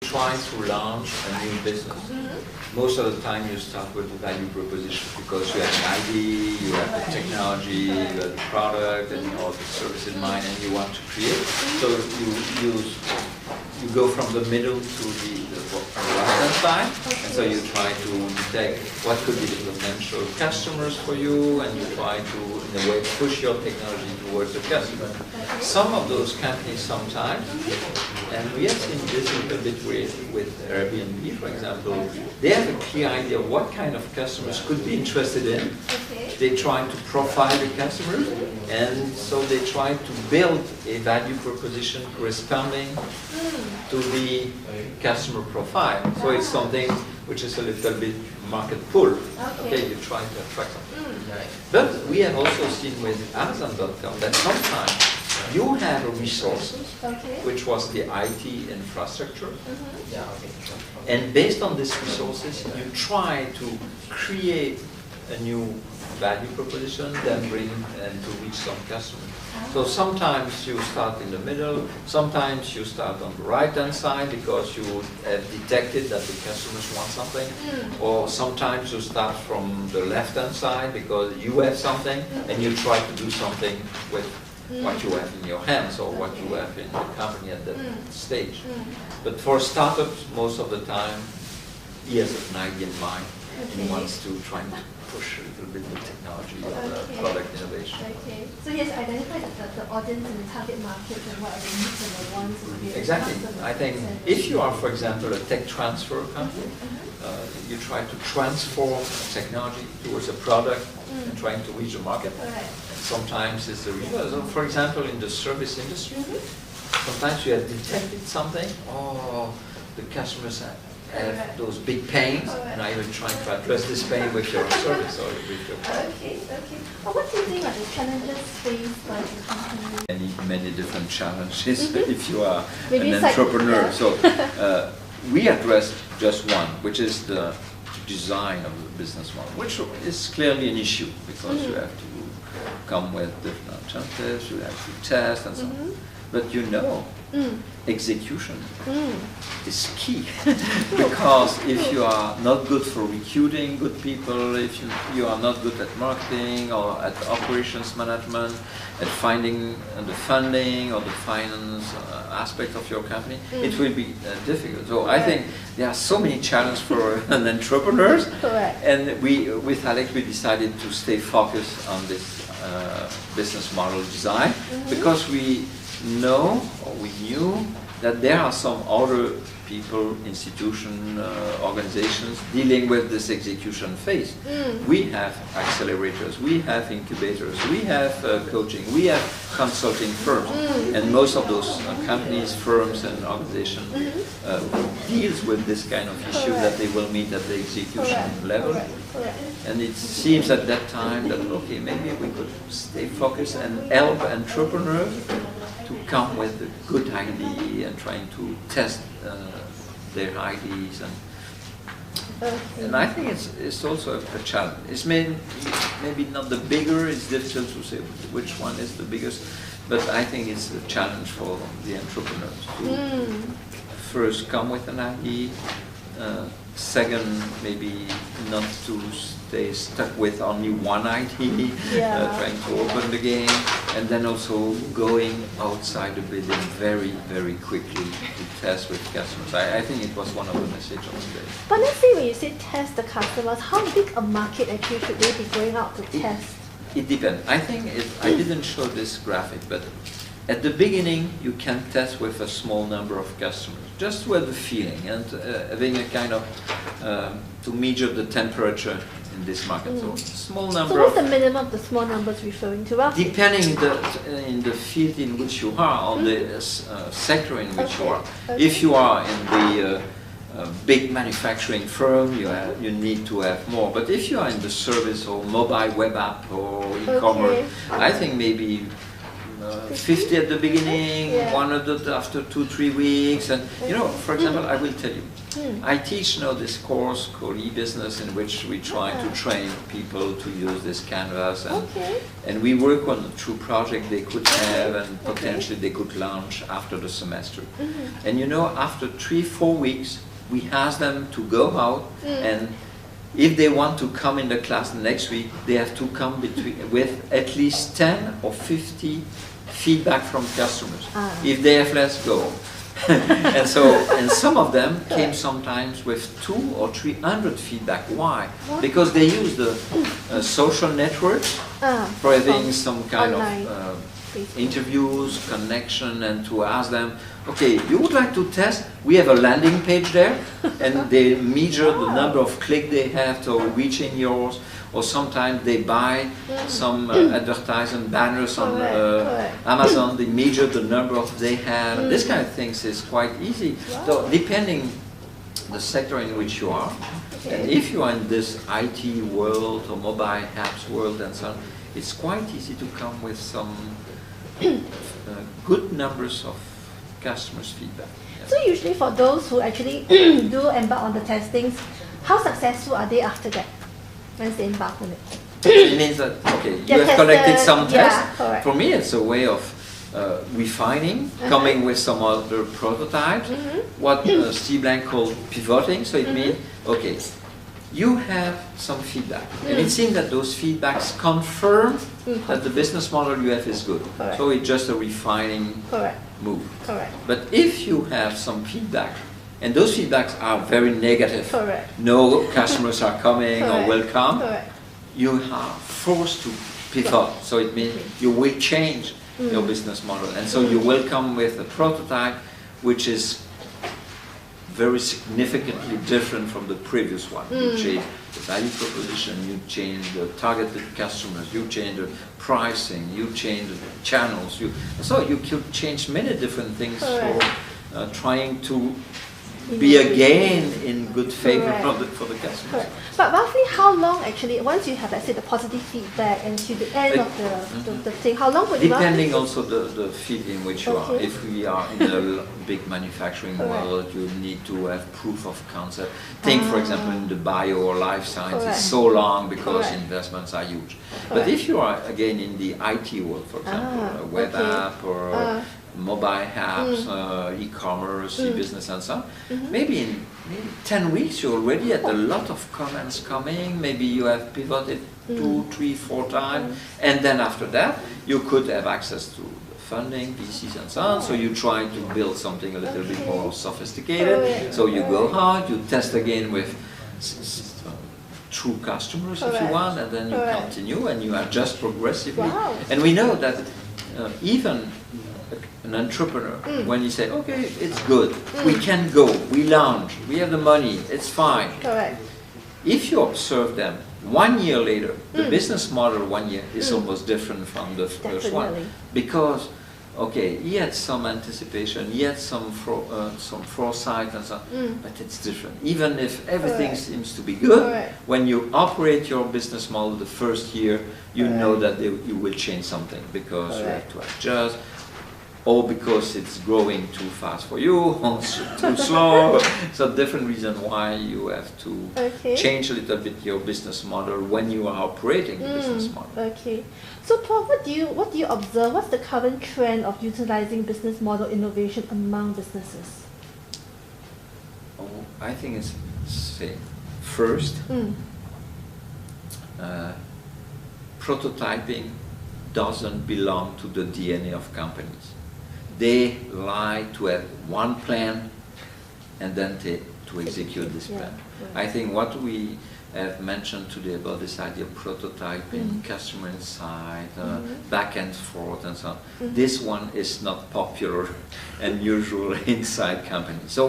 trying to launch a new business. Most of the time you start with the value proposition because you have an idea, you have the technology, you have the product, and all the service in mind, and you want to create. So you go from the middle to the right-hand side, and so you try to detect what could be the potential customers for you, and you try to, in a way, push your technology towards the customer. Some of those companies sometimes, and we have seen this a little bit with Airbnb, for example, they have a clear idea of what kind of customers could be interested in. They try to profile the customers, and so they try to build a value proposition corresponding to the customer profile. So it's something which is a little bit market pull. Okay, you try to attract something. But we have also seen with Amazon.com that sometimes you have a resources, which was the IT infrastructure, and based on these resources, you try to create a new value proposition, then bring and to reach some customers. So sometimes you start in the middle, sometimes you start on the right-hand side because you have detected that the customers want something, or sometimes you start from the left-hand side because you have something and you try to do something with what you have in your hands or what you have in the company at that stage. But for startups, most of the time, he has an idea in mind and he wants to try and push a little bit the technology or the product innovation. So he has identified the audience and the target market and what are the needs and the wants of the Exactly. I think if you are, for example, a tech transfer company, you try to transform technology towards a product and trying to reach the market. Sometimes it's the reverse. So for example, in the service industry, sometimes you have detected something, the customers have those big pains, and I will try to address this pain with your service or with your product. Well, what do you think are the challenges faced by the company? Many different challenges if you are an entrepreneur. So we address just one, which is the design of the business model, which is clearly an issue because you have to come with different alternatives, you have to test and so on. But you know, execution is key because if you are not good for recruiting good people, if you are not good at marketing or at operations management, at finding the funding or the finance aspect of your company, it will be difficult. So I think there are so many challenges for an entrepreneur, and with Alex we decided to stay focused on this business model design because we know or we knew that there are some other people, institutions, organizations dealing with this execution phase. We have accelerators, we have incubators, we have coaching, we have consulting firms, and most of those companies, firms and organizations deals with this kind of issue that they will meet at the execution level. And it seems at that time that, okay, maybe we could stay focused and help entrepreneurs to come with a good idea and trying to test their ideas. And I think it's also a challenge. It's maybe not the bigger, it's difficult to say which one is the biggest, but I think it's a challenge for the entrepreneurs to first come with an idea, second, maybe not to stay stuck with only one idea, trying to open the game, and then also going outside the building very, very quickly to test with customers. I think it was one of the messages of today. But let's say when you say test the customers, how big a market actually should they be going out to test? It depends. I think I didn't show this graphic, but at the beginning you can test with a small number of customers, just with the feeling and having a kind of to measure the temperature in this market. So small number. So what's the minimum of the small numbers referring to? Depending in the field in which you are, or the sector in which you are. If you are in the big manufacturing firm, you need to have more. But if you are in the service or mobile web app or e-commerce, I think maybe 50 at the beginning, 100 after 2-3 weeks, and you know, for example, I will tell you, I teach now this course called e-business in which we try to train people to use this canvas, and we work on a true project they could have and potentially they could launch after the semester. And you know, after 3-4 weeks, we ask them to go out and if they want to come in the class next week, they have to come with at least 10 or 50 feedback from customers. If they have less, go. And so, and some of them came sometimes with 200 or 300 feedback. Why? Because they use the social networks for having some kind of interviews, connection, and to ask them, okay, you would like to test? We have a landing page there, and they measure the number of clicks they have to reaching yours, or sometimes they buy some advertising banners on Amazon, they measure the number of they have. This kind of things is quite easy. So depending the sector in which you are, and if you are in this IT world or mobile apps world and so on, it's quite easy to come with some good numbers of customers' feedback. So usually for those who actually do embark on the testings, how successful are they after that, once they embark on it? It means that, okay, you have collected some tests. For me, it's a way of refining, coming with some other prototypes, what Steve Blank called pivoting. So it means, okay, you have some feedback, and it seems that those feedbacks confirm that the business model you have is good. So it's just a refining move. But if you have some feedback, and those feedbacks are very negative, no customers are coming or welcome, you are forced to pivot. So it means you will change your business model, and so you will come with a prototype which is very significantly different from the previous one. You change the value proposition, you change the targeted customers, you change the pricing, you change the channels. So you could change many different things for trying to be again in good favor for the customers. But roughly how long actually, once you have, let's say, the positive feedback and to the end of the thing, how long would it depending also the field in which you are. If we are in a big manufacturing world, you need to have proof of concept. Think, for example, in the bio or life science, it's so long because investments are huge. But if you are, again, in the IT world, for example, a web app or mobile apps, e-commerce, e-business and so on, maybe in 10 weeks you already had a lot of comments coming, maybe you have pivoted 2, 3, 4 times, and then after that you could have access to funding, VCs and so on, so you try to build something a little bit more sophisticated, so you go hard, you test again with true customers if you want, and then you continue and you adjust progressively. And we know that even an entrepreneur, when he says, okay, it's good, we can go, we launch, we have the money, it's fine. If you observe them 1 year later, the business model 1 year is almost different from the first one. Because, okay, he had some anticipation, he had some foresight and so on, but it's different. Even if everything seems to be good, when you operate your business model the first year, you know that you will change something because you have to adjust, or because it's growing too fast for you, or too slow. So different reason why you have to change a little bit your business model when you are operating the business model. So Paul, what do you observe? What's the current trend of utilizing business model innovation among businesses? I think it's same. First, prototyping doesn't belong to the DNA of companies. They like to have one plan and then to execute this plan. I think what we have mentioned today about this idea of prototyping, customer insight, back and forth and so on, this one is not popular and usual inside companies. So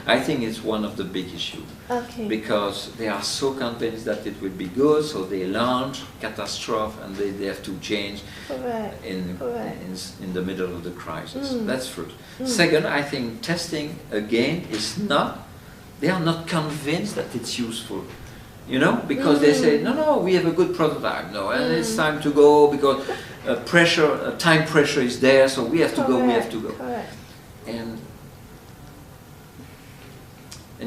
I think it's one of the big issues. Because they are so convinced that it will be good, so they launch, catastrophe, and they have to change in the middle of the crisis. That's first. Second, I think testing, again, they are not convinced that it's useful. You know, because they say, no, we have a good prototype, and it's time to go, because time pressure is there, so we have to go, we have to go. Correct. And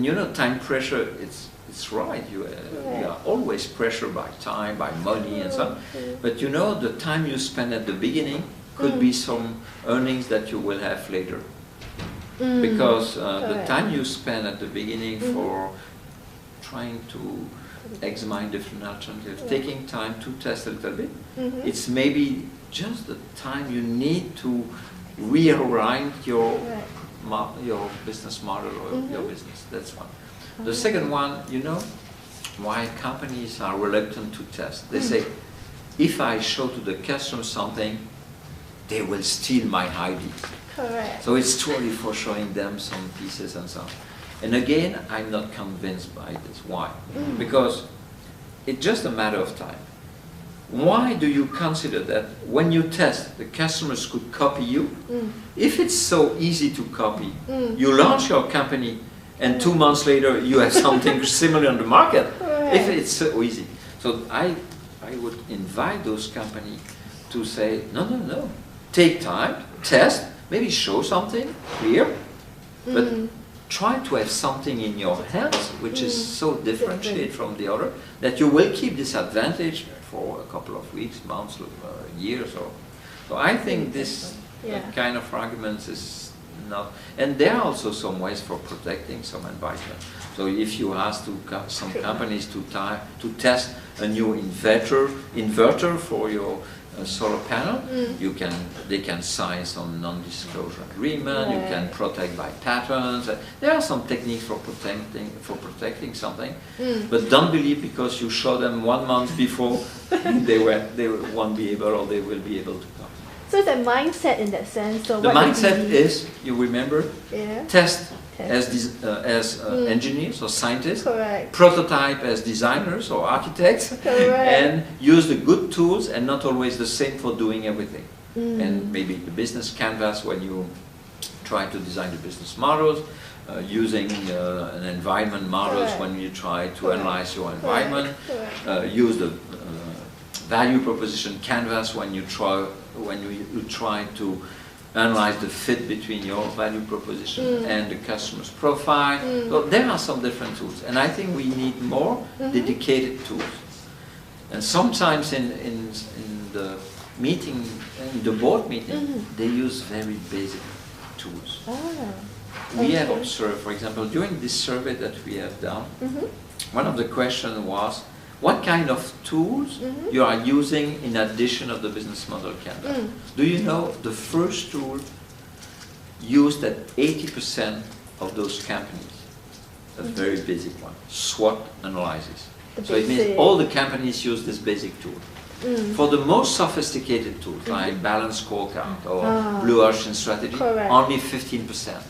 you know, time pressure, it's right. You are always pressured by time, by money and so on. But you know, the time you spend at the beginning could be some earnings that you will have later. Because the time you spend at the beginning for trying to examine different alternatives, taking time to test a little bit, it's maybe just the time you need to reorient your business model or your business. That's one. The second one, you know, why companies are reluctant to test. They say, if I show to the customer something, they will steal my idea. Correct. So it's too early for showing them some pieces and so on. And again, I'm not convinced by this. Why? Because it's just a matter of time. Why do you consider that when you test, the customers could copy you? If it's so easy to copy, you launch your company and 2 months later you have something similar on the market. If it's so easy. So I would invite those companies to say, no. Take time, test, maybe show something clear, but try to have something in your hands which is so differentiated from the other that you will keep this advantage for a couple of weeks, months, years. So I think this kind of arguments is not, and there are also some ways for protecting some environment. So if you ask some companies to test a new inverter for your solar panel, they can sign some non-disclosure agreement. You can protect by patents. There are some techniques for protecting something, but don't believe because you show them 1 month before they won't be able or they will be able to come. So it's a mindset in that sense. So the mindset is, you remember, test as engineers or scientists, prototype as designers or architects, and use the good tools and not always the same for doing everything. And maybe the business canvas when you try to design the business models, using an environment models when you try to analyze your environment, use the value proposition canvas when you try to analyze the fit between your value proposition and the customer's profile. So there are some different tools, and I think we need more dedicated tools. And sometimes in the meeting, in the board meeting, they use very basic tools. We have observed, for example, during this survey that we have done, one of the questions was, what kind of tools you are using in addition of the business model canvas? Do you know the first tool used at 80% of those companies? A very basic one, SWOT analysis. So it means all the companies use this basic tool. For the most sophisticated tools, like Balance Scorecard or Blue Ocean Strategy, only 15%.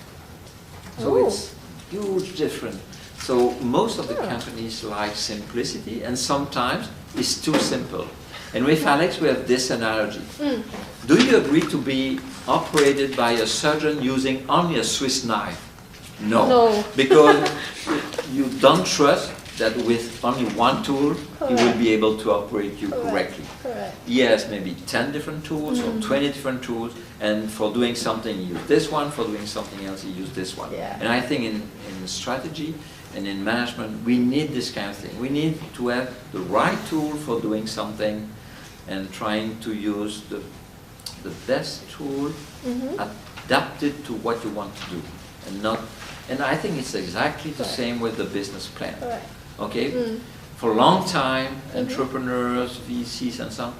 So it's huge difference. So most of the companies like simplicity, and sometimes it's too simple. And with Alex, we have this analogy. Do you agree to be operated by a surgeon using only a Swiss knife? No. Because you don't trust that with only one tool, he will be able to operate you correctly. He has maybe 10 different tools or 20 different tools, and for doing something, he used this one, for doing something else, he used this one. And I think in strategy, and in management, we need this kind of thing. We need to have the right tool for doing something and trying to use the best tool adapted to what you want to do. And I think it's exactly the same with the business plan. Okay? For a long time, entrepreneurs, VCs and so on,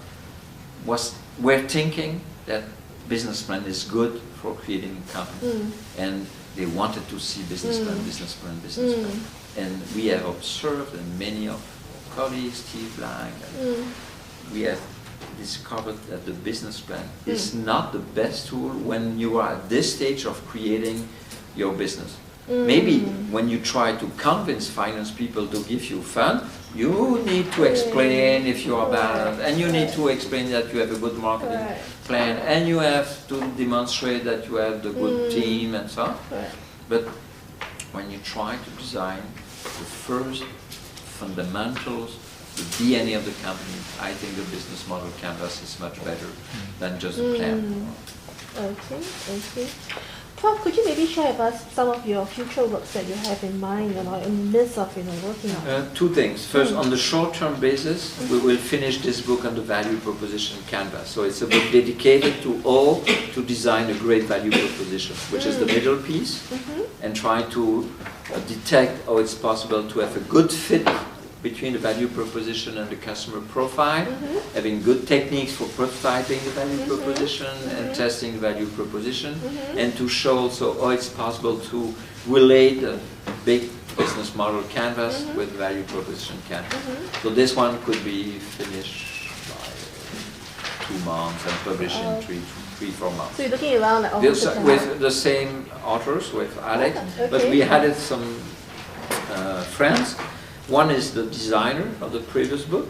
were thinking that business plan is good for creating a company. And they wanted to see business plan, business plan, business plan. And we have observed, and many of colleagues, Steve Blank, we have discovered that the business plan is not the best tool when you are at this stage of creating your business. Maybe when you try to convince finance people to give you funds, you need to explain if you are balanced, and you need to explain that you have a good marketing plan, and you have to demonstrate that you have the good team and so on. But when you try to design the first fundamentals the DNA of the company, I think the business model canvas is much better than just a plan. Okay, okay. Prof, could you maybe share with us some of your future works that you have in mind, in the midst of working on? Two things. First, on the short-term basis, we will finish this book on the value proposition canvas. So it's a book dedicated to all to design a great value proposition, which is the middle piece, and try to detect how it's possible to have a good fit between the value proposition and the customer profile, having good techniques for prototyping the value proposition and testing the value proposition, and to show also how it's possible to relate the big business model canvas with value proposition canvas. So this one could be finished by 2 months and published in 4 months. So you're looking around like almost with the same authors, with Alex, but we added some friends. One is the designer of the previous book,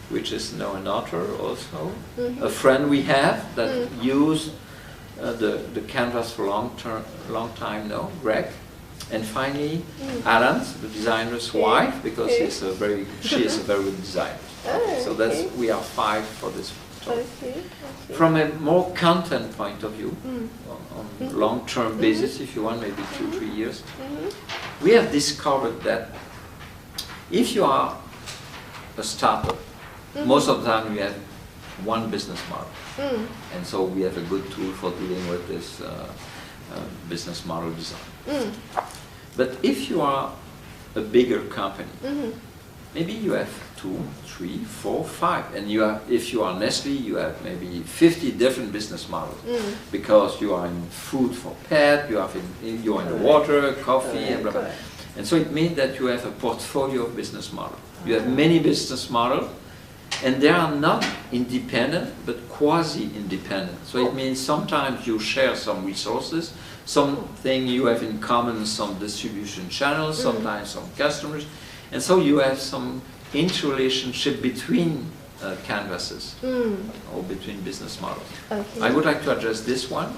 which is now an author also. A friend we have that used the canvas for long time now, Greg. And finally, Alan, the designer's wife, because she is a very good designer. So we are 5 for this talk. From a more content point of view, on long-term basis, if you want, maybe 2-3 years, we have discovered that if you are a startup, most of the time you have one business model. And so we have a good tool for dealing with this business model design. But if you are a bigger company, maybe you have 2, 3, 4, 5, and if you are Nestle, you have maybe 50 different business models, because you are in food for pet, you are in the water, coffee, and blah, blah. And so it means that you have a portfolio of business models. You have many business models, and they are not independent, but quasi-independent. So it means sometimes you share some resources, something you have in common, some distribution channels, sometimes some customers, and so you have some interrelationship between canvases or between business models. I would like to address this one,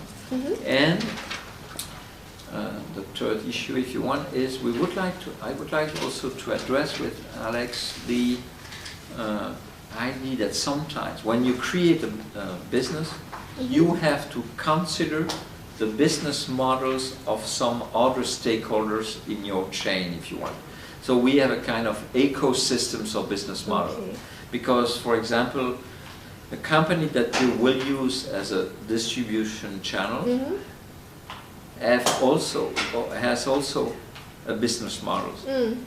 and the third issue, if you want, is I would like also to address with Alex the idea that sometimes when you create a business, you have to consider the business models of some other stakeholders in your chain, if you want. So we have a kind of ecosystems of business model. Because, for example, a company that you will use as a distribution channel has also a business model.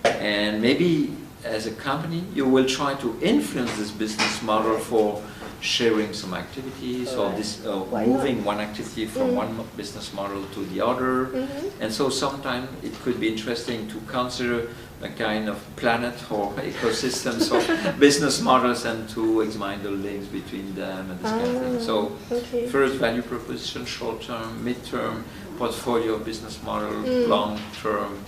And maybe as a company, you will try to influence this business model for sharing some activities or moving one activity from one business model to the other. And so sometimes it could be interesting to consider a kind of planet or ecosystems of business models and to examine the links between them and this kind of thing. So first, value proposition, short-term, mid-term, portfolio of business model, long-term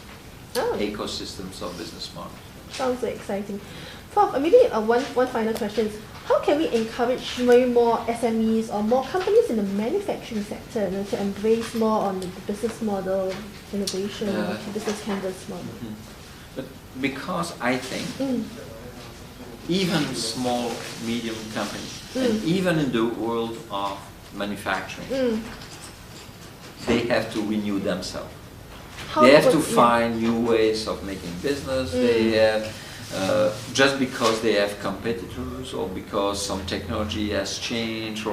ecosystems of business models. Sounds very exciting. Prof, maybe one final question is, how can we encourage more SMEs or more companies in the manufacturing sector to embrace more on the business model innovation, business canvas model? But because I think even small, medium companies, and even in the world of manufacturing, they have to renew themselves. They have to find new ways of making business. They have, just because they have competitors or because some technology has changed.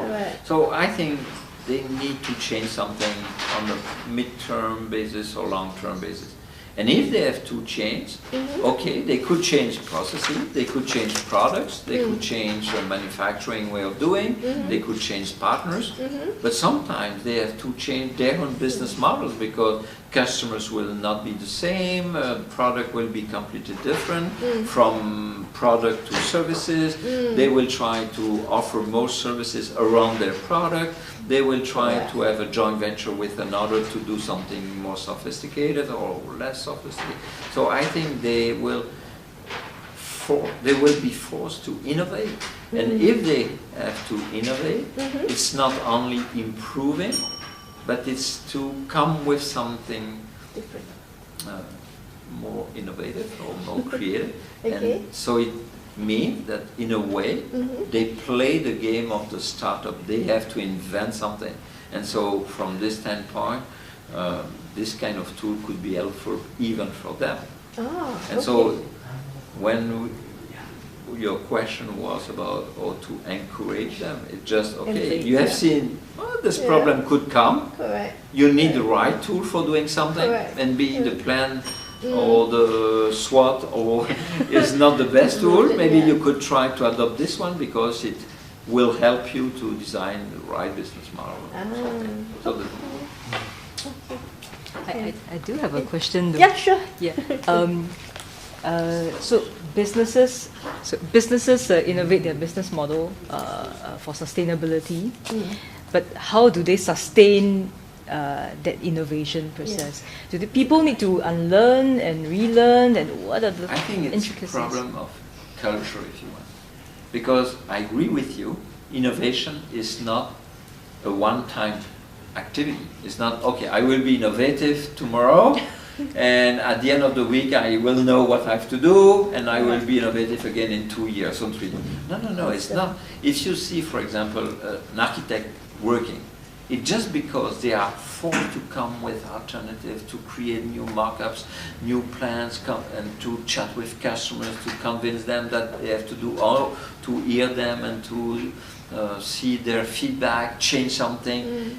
So I think they need to change something on a mid-term basis or long-term basis. And if they have to change, okay, they could change processing, they could change products, they could change manufacturing way of doing, they could change partners, but sometimes they have to change their own business models because customers will not be the same, product will be completely different from product to services, they will try to offer more services around their product, they will try to have a joint venture with another to do something more sophisticated or less sophisticated. So I think they will be forced to innovate. And if they have to innovate, it's not only improving, but it's to come with something more innovative or more creative. And so mean that in a way they play the game of the startup. They have to invent something, and so from this standpoint, this kind of tool could be helpful even for them. And so when your question was about how to encourage them, it's just, okay, you have seen, well, this problem could come. Correct. You need the right tool for doing something, and be the plan or the SWOT or is not the best tool. Maybe you could try to adopt this one because it will help you to design the right business model. So I do have a question though. Yeah, sure. Yeah. So businesses innovate their business model for sustainability, but how do they sustain that innovation process? Do the people need to unlearn and relearn, and what are the I think it's intricacies? a problem of culture, if you want. Because I agree with you, innovation is not a one-time activity. It's not, okay, I will be innovative tomorrow, and at the end of the week I will know what I have to do, and I will be innovative again in 2 years or 3 years. No, it's not. If you see, for example, an architect working, it's just because they are forced to come with alternatives, to create new markups, new plans, and to chat with customers, to convince them that they have to do all, to hear them and to see their feedback, change something.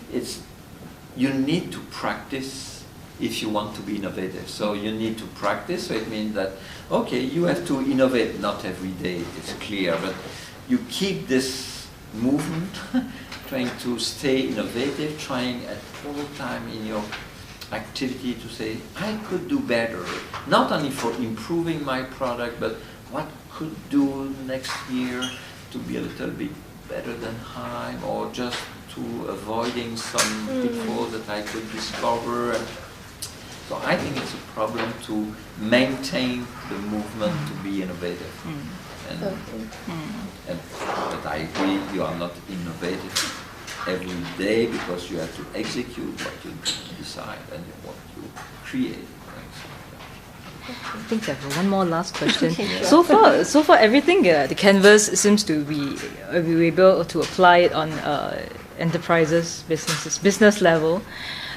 You need to practice if you want to be innovative. So you need to practice, so it means that, okay, you have to innovate, not every day, it's clear, but you keep this movement, trying to stay innovative, trying at all time in your activity to say, I could do better, not only for improving my product, but what could do next year to be a little bit better than time, or just to avoiding some pitfalls that I could discover. So I think it's a problem to maintain the movement to be innovative. But I agree, you are not innovative every day because you have to execute what you decide and what you create. I think I have one more last question. So far, everything the canvas seems to be able to apply it on enterprises, business level.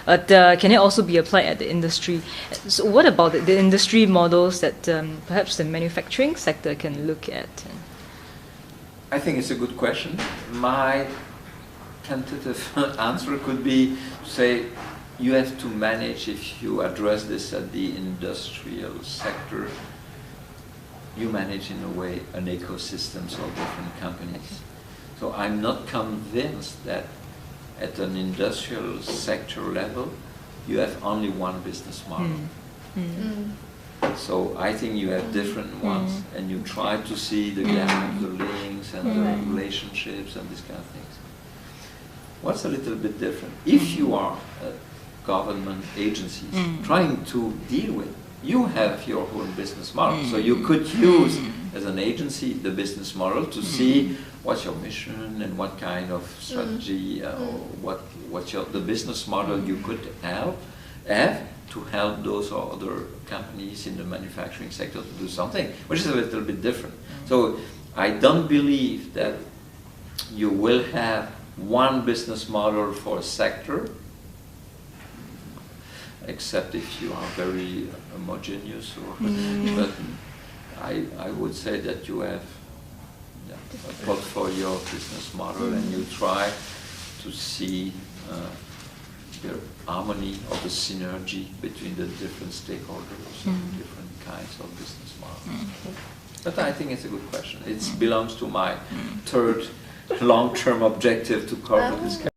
But can it also be applied at the industry? So what about the industry models that perhaps the manufacturing sector can look at? I think it's a good question. My tentative answer could be to say you have to manage, if you address this at the industrial sector, you manage in a way an ecosystem of different companies. So I'm not convinced that at an industrial sector level you have only one business model. So I think you have different ones, and you try to see the gap, the links, and the relationships, and these kind of things. What's a little bit different? If you are government agencies trying to deal with, you have your own business model, so you could use as an agency the business model to see what's your mission and what kind of strategy, or what's the business model you could have to help those or other companies in the manufacturing sector to do something, which is a little bit different. So I don't believe that you will have one business model for a sector, except if you are very homogeneous. But I would say that you have a portfolio of business model, and you try to see the harmony or the synergy between the different stakeholders and different kinds of business models. But I think it's a good question. It belongs to my third long-term objective to cover this kind